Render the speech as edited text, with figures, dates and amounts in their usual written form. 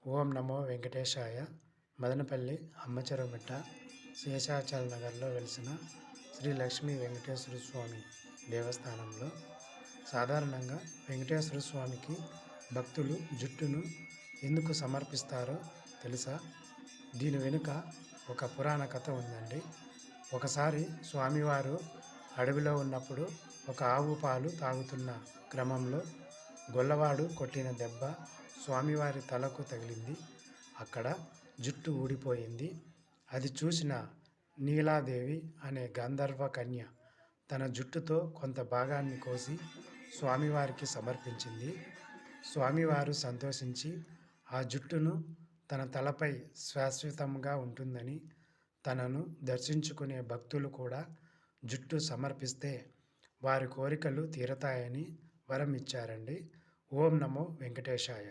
ఓం నమో వెంకటేశాయ. మదనపల్లి అమ్మచెరువుమిట్ట శేషాచల నగర్లో వెలిసిన శ్రీ లక్ష్మీ వెంకటేశ్వర స్వామి దేవస్థానంలో సాధారణంగా వెంకటేశ్వర స్వామికి భక్తులు జుట్టును ఎందుకు సమర్పిస్తారో తెలుసా? దీని వెనుక ఒక పురాణ కథ ఉందండి. ఒకసారి స్వామివారు అడవిలో ఉన్నప్పుడు ఒక ఆవు పాలు తాగుతున్న క్రమంలో గొల్లవాడు కొట్టిన దెబ్బ స్వామివారి తలకు తగిలింది. అక్కడ జుట్టు ఊడిపోయింది. అది చూసిన నీలాదేవి అనే గంధర్వ కన్య తన జుట్టుతో కొంత భాగాన్ని కోసి స్వామివారికి సమర్పించింది. స్వామివారు సంతోషించి ఆ జుట్టును తన తలపై శాశ్వతంగా ఉంటుందని, తనను దర్శించుకునే భక్తులు కూడా జుట్టు సమర్పిస్తే వారి కోరికలు తీరతాయని వరం ఇచ్చారండి. ఓం నమో వెంకటేశాయ.